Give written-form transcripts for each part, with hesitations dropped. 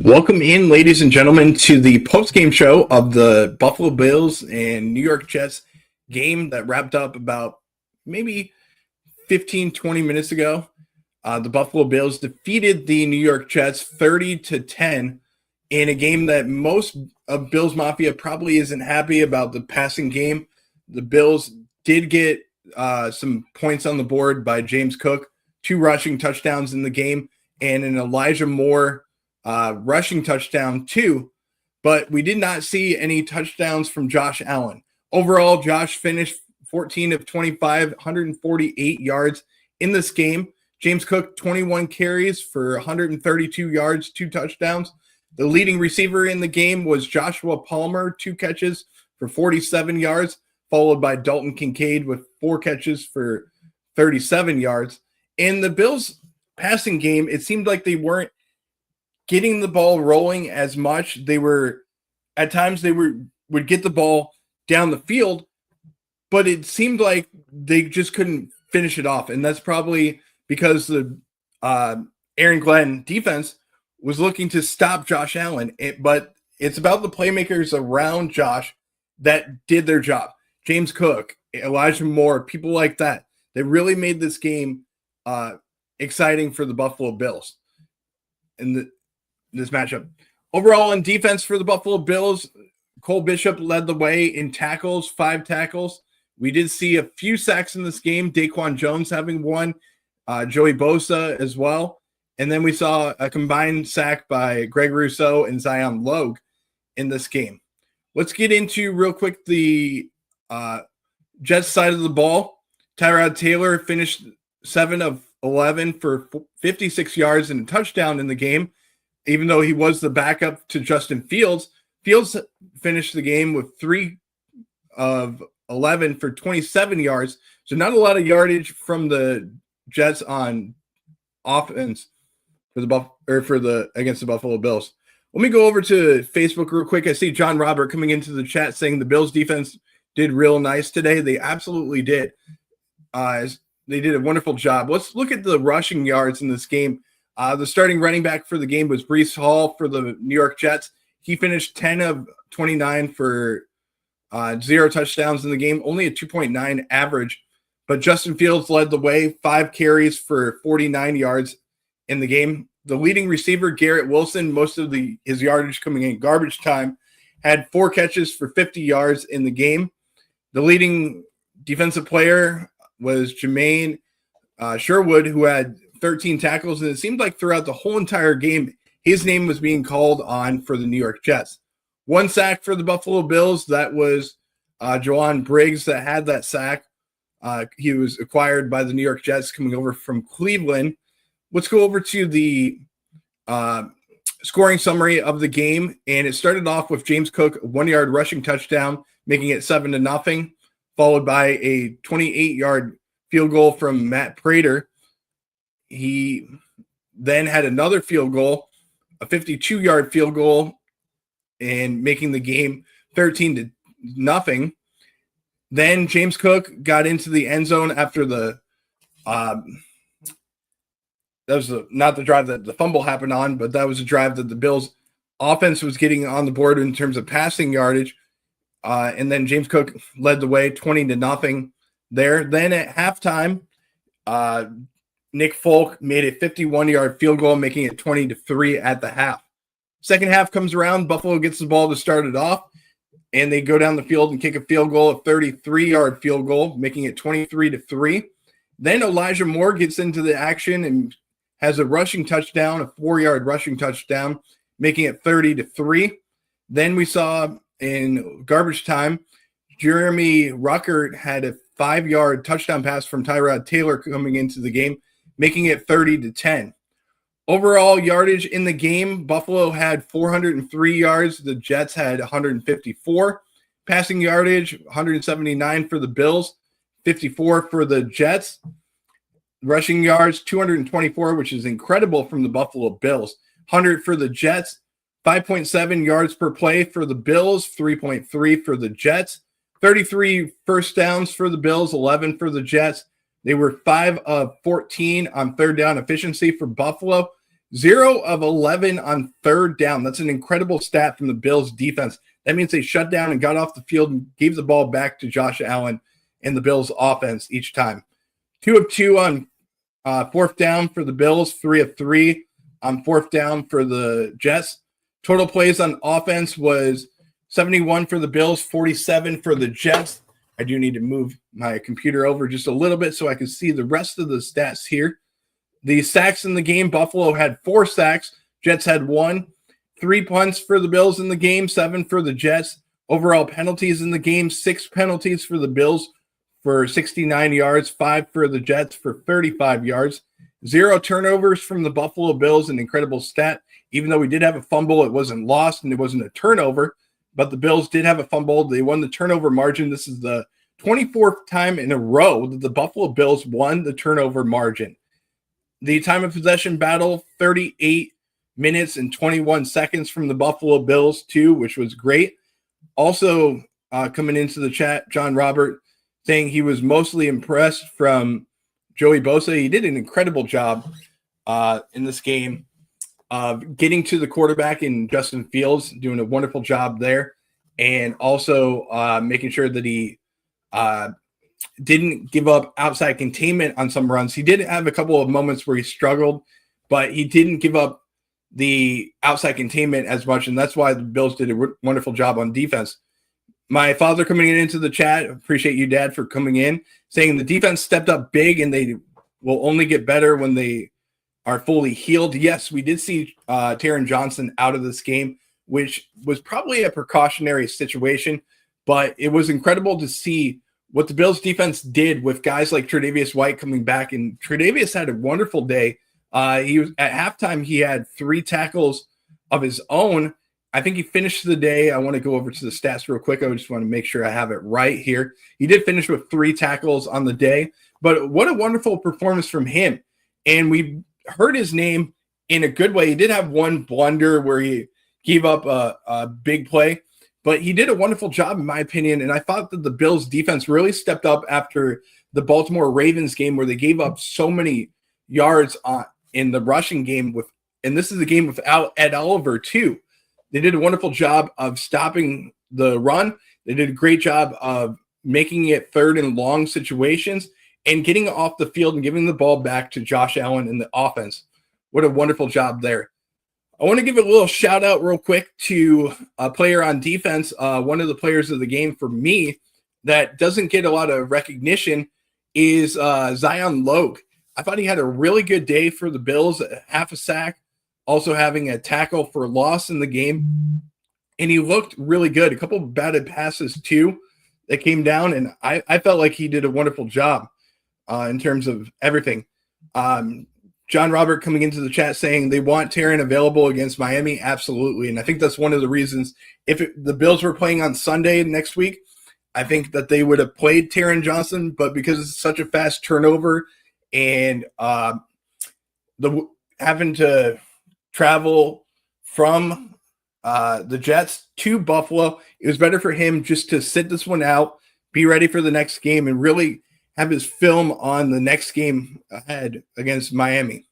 Welcome in, ladies and gentlemen, to the postgame show of the Buffalo Bills and New York Jets game that wrapped up about maybe 15, 20 minutes ago. The Buffalo Bills defeated the New York Jets 30-10 in a game that most of Bills Mafia probably isn't happy about the passing game. The Bills did get some points on the board by James Cook, 2 rushing touchdowns in the game, and an Elijah Moore rushing touchdown too, but we did not see any touchdowns from Josh Allen. Overall, Josh finished 14 of 25, 148 yards in this game. James Cook, 21 carries for 132 yards, 2 touchdowns. The leading receiver in the game was Joshua Palmer, 2 catches for 47 yards, followed by Dalton Kincaid with 4 catches for 37 yards. In the Bills passing game, it seemed like they weren't getting the ball rolling as much. They were, at times would get the ball down the field, but it seemed like they just couldn't finish it off. And that's probably because the Aaron Glenn defense was looking to stop Josh Allen. But it's about the playmakers around Josh that did their job. James Cook, Elijah Moore, people like that. They really made this game exciting for the Buffalo Bills. And this matchup. Overall, in defense for the Buffalo Bills, Cole Bishop led the way in tackles, 5 tackles. We did see a few sacks in this game, Daquan Jones having 1, Joey Bosa as well. And then we saw a combined sack by Greg Rousseau and Zion Logue in this game. Let's get into real quick the Jets side of the ball. Tyrod Taylor finished 7 of 11 for 56 yards and a touchdown in the game. Even though he was the backup to Justin Fields, Fields finished the game with 3 of 11 for 27 yards. So not a lot of yardage from the Jets on offense against the Buffalo Bills. Let me go over to Facebook real quick. I see John Robert coming into the chat saying the Bills defense did real nice today. They absolutely did. They did a wonderful job. Let's look at the rushing yards in this game. The starting running back for the game was Breece Hall for the New York Jets. He finished 10 of 29 for 0 touchdowns in the game, only a 2.9 average. But Justin Fields led the way, 5 carries for 49 yards in the game. The leading receiver, Garrett Wilson, most of his yardage coming in garbage time, had 4 catches for 50 yards in the game. The leading defensive player was Jermaine Sherwood, who had 13 tackles, and it seemed like throughout the whole entire game, his name was being called on for the New York Jets. 1 sack for the Buffalo Bills. That was Joanne Briggs that had that sack. He was acquired by the New York Jets coming over from Cleveland. Let's go over to the scoring summary of the game, and it started off with James Cook, 1-yard rushing touchdown, making it 7-0, followed by a 28-yard field goal from Matt Prater. He then had another field goal, a 52-yard field goal, and making the game 13-0. Then James Cook got into the end zone after that was not the drive that the fumble happened on, but that was a drive that the Bills offense was getting on the board in terms of passing yardage. And then James Cook led the way 20-0 there. Then at halftime, Nick Folk made a 51-yard field goal, making it 20-3 at the half. Second half comes around, Buffalo gets the ball to start it off, and they go down the field and kick a field goal, a 33-yard field goal, making it 23-3. Then Elijah Moore gets into the action and has a rushing touchdown, a 4-yard rushing touchdown, making it 30-3. Then we saw in garbage time, Jeremy Ruckert had a 5-yard touchdown pass from Tyrod Taylor coming into the game, making it 30-10. Overall yardage in the game, Buffalo had 403 yards. The Jets had 154. Passing yardage, 179 for the Bills, 54 for the Jets. Rushing yards, 224, which is incredible from the Buffalo Bills. 100 for the Jets, 5.7 yards per play for the Bills, 3.3 for the Jets. 33 first downs for the Bills, 11 for the Jets. They were 5 of 14 on third down efficiency for Buffalo. 0 of 11 on third down. That's an incredible stat from the Bills defense. That means they shut down and got off the field and gave the ball back to Josh Allen and the Bills offense each time. 2 of 2 on fourth down for the Bills, 3 of 3 on fourth down for the Jets. Total plays on offense was 71 for the Bills, 47 for the Jets. I do need to move my computer over just a little bit so I can see the rest of the stats here. The sacks in the game, Buffalo had 4 sacks. Jets had 1. 3 punts for the Bills in the game, 7 for the Jets. Overall penalties in the game, 6 penalties for the Bills for 69 yards, 5 for the Jets for 35 yards. 0 turnovers from the Buffalo Bills, an incredible stat. Even though we did have a fumble, it wasn't lost and it wasn't a turnover. But the Bills did have a fumble. They won the turnover margin. This is the 24th time in a row that the Buffalo Bills won the turnover margin. The time of possession battle, 38 minutes and 21 seconds from the Buffalo Bills, too, which was great. Also, coming into the chat, John Robert saying he was mostly impressed from Joey Bosa. He did an incredible job in this game of getting to the quarterback in Justin Fields, doing a wonderful job there, and also making sure that he didn't give up outside containment on some runs. He did have a couple of moments where he struggled, but he didn't give up the outside containment as much, and that's why the Bills did a wonderful job on defense. My father coming into the chat, appreciate you, Dad, for coming in, saying the defense stepped up big and they will only get better when they are fully healed. Yes, we did see Taron Johnson out of this game, which was probably a precautionary situation, but it was incredible to see what the Bills defense did with guys like Tre'Davious White coming back. And Tre'Davious had a wonderful day. He was at halftime, he had 3 tackles of his own. I think he finished the day. I want to go over to the stats real quick. I just want to make sure I have it right here. He did finish with 3 tackles on the day, but what a wonderful performance from him. And we heard his name in a good way. He did have one blunder where he gave up a big play, but he did a wonderful job, in my opinion. And I thought that the Bills defense really stepped up after the Baltimore Ravens game where they gave up so many yards in the rushing game and this is a game without Ed Oliver too. They did a wonderful job of stopping the run. They did a great job of making it third and long situations and getting off the field and giving the ball back to Josh Allen in the offense. What a wonderful job there. I want to give a little shout out real quick to a player on defense. One of the players of the game for me that doesn't get a lot of recognition is Zion Logue. I thought he had a really good day for the Bills, half a sack, also having a tackle for loss in the game. And he looked really good. A couple of batted passes too that came down. And I felt like he did a wonderful job in terms of everything. John Robert coming into the chat saying they want Taron available against Miami. Absolutely. And I think that's one of the reasons if the Bills were playing on Sunday next week, I think that they would have played Taron Johnson, but because it's such a fast turnover and having to travel from the Jets to Buffalo, it was better for him just to sit this one out, be ready for the next game, and really have his film on the next game ahead against Miami.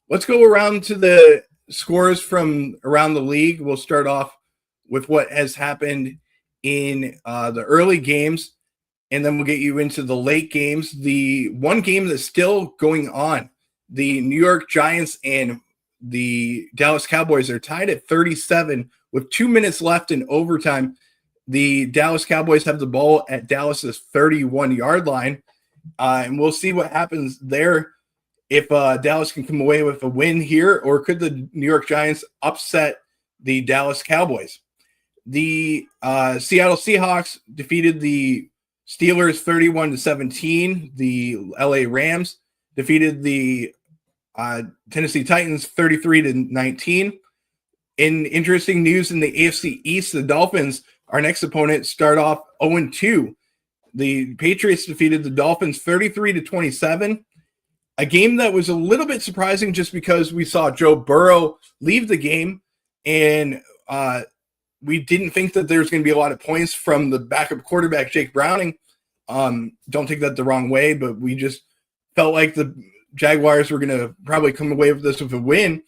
Let's go around to the scores from around the league. We'll start off with what has happened in the early games, and then we'll get you into the late games. The one game that's still going on, the New York Giants and the Dallas Cowboys are tied at 37 with 2 minutes left in overtime. The Dallas Cowboys have the ball at Dallas's 31-yard line, and we'll see what happens there if Dallas can come away with a win here, or could the New York Giants upset the Dallas Cowboys? The Seattle Seahawks defeated the Steelers 31-17. The LA Rams defeated the Tennessee Titans 33-19. In interesting news in the AFC East, the Dolphins, our next opponent, start off 0-2. The Patriots defeated the Dolphins 33-27. A game that was a little bit surprising just because we saw Joe Burrow leave the game, and we didn't think that there was going to be a lot of points from the backup quarterback, Jake Browning. Don't take that the wrong way, but we just felt like the Jaguars were going to probably come away with this with a win.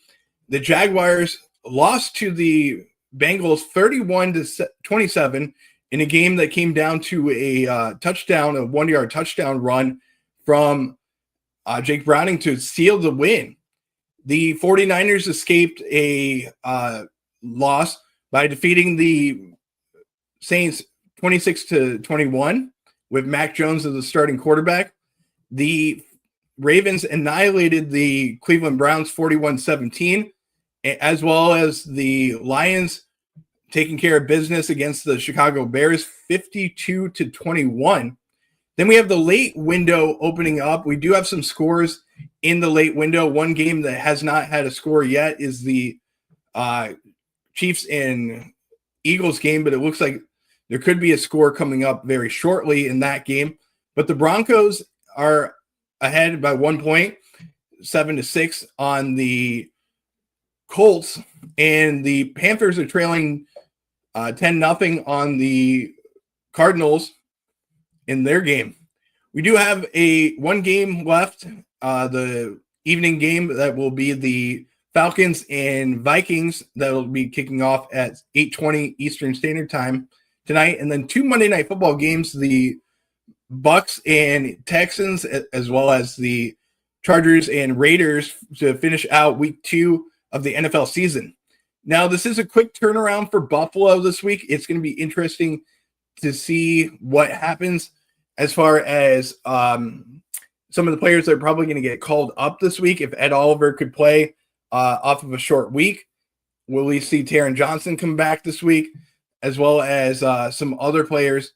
The Jaguars lost to the Bengals 31-27 in a game that came down to a touchdown, a 1-yard touchdown run from Jake Browning to seal the win. The 49ers escaped a loss by defeating the Saints 26-21 with Mac Jones as the starting quarterback. The Ravens annihilated the Cleveland Browns 41-17, as well as the Lions taking care of business against the Chicago Bears 52-21. Then we have the late window opening up. We do have some scores in the late window. One game that has not had a score yet is the Chiefs and Eagles game, but it looks like there could be a score coming up very shortly in that game. But the Broncos are ahead by 1 point, 7-6 on the Colts, and the Panthers are trailing 10-0 on the Cardinals in their game. We do have one game left, the evening game that will be the Falcons and Vikings that will be kicking off at 8:20 Eastern Standard Time tonight, and then 2 Monday Night Football games, the Bucks and Texans, as well as the Chargers and Raiders to finish out week 2 of the NFL season. Now, this is a quick turnaround for Buffalo this week. It's going to be interesting to see what happens as far as some of the players that are probably going to get called up this week. If Ed Oliver could play off of a short week, will we see Taron Johnson come back this week, as well as some other players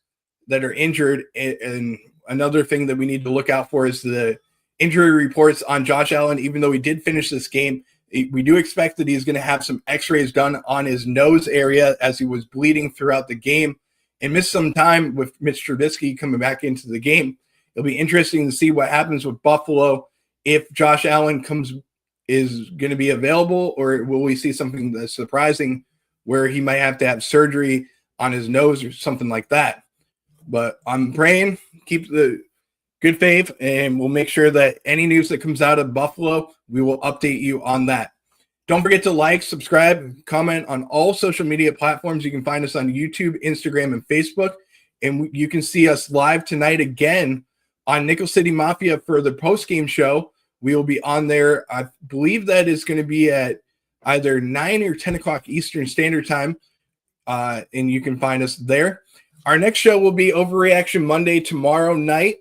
that are injured? And another thing that we need to look out for is the injury reports on Josh Allen. Even though he did finish this game, we do expect that he's going to have some x-rays done on his nose area as he was bleeding throughout the game and missed some time with Mitch Trubisky coming back into the game. It'll be interesting to see what happens with Buffalo if Josh Allen is going to be available, or will we see something that's surprising where he might have to have surgery on his nose or something like that. But I'm praying, keep the good faith, and we'll make sure that any news that comes out of Buffalo, we will update you on that. Don't forget to like, subscribe, comment on all social media platforms. You can find us on YouTube, Instagram, and Facebook. And you can see us live tonight again on Nickel City Mafia for the postgame show. We will be on there. I believe that is going to be at either 9 or 10 o'clock Eastern Standard Time. And you can find us there. Our next show will be Overreaction Monday tomorrow night.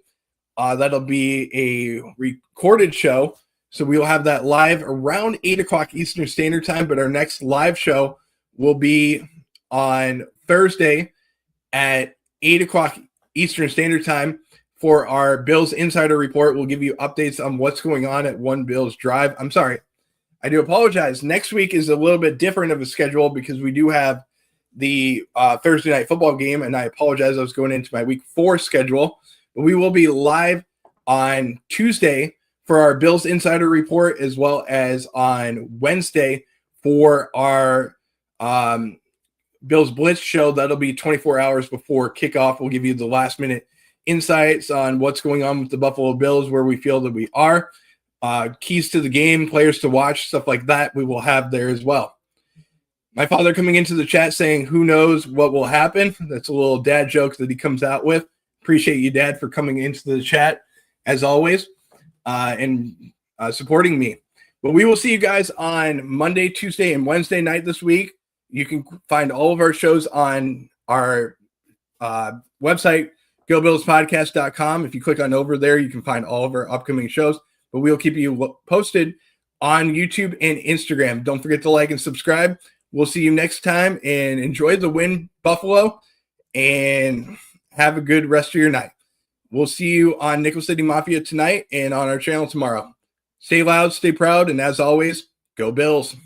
That'll be a recorded show. So we'll have that live around 8 o'clock Eastern Standard Time. But our next live show will be on Thursday at 8 o'clock Eastern Standard Time for our Bills Insider Report. We'll give you updates on what's going on at One Bills Drive. I'm sorry, I do apologize. Next week is a little bit different of a schedule because we do have the Thursday night football game, and I apologize. I was going into my week 4 schedule, but we will be live on Tuesday for our Bills Insider Report, as well as on Wednesday for our Bills Blitz show. That'll be 24 hours before kickoff. We'll give you the last minute insights on what's going on with the Buffalo Bills, where we feel that we are, keys to the game, players to watch, stuff like that we will have there as well. My father coming into the chat saying, who knows what will happen? That's a little dad joke that he comes out with. Appreciate you, Dad, for coming into the chat as always and supporting me. But we will see you guys on Monday, Tuesday, and Wednesday night this week. You can find all of our shows on our website, GoBillsPodcast.com. If you click on over there, you can find all of our upcoming shows. But we'll keep you posted on YouTube and Instagram. Don't forget to like and subscribe. We'll see you next time, and enjoy the win, Buffalo, and have a good rest of your night. We'll see you on Nickel City Mafia tonight and on our channel tomorrow. Stay loud, stay proud, and as always, go Bills.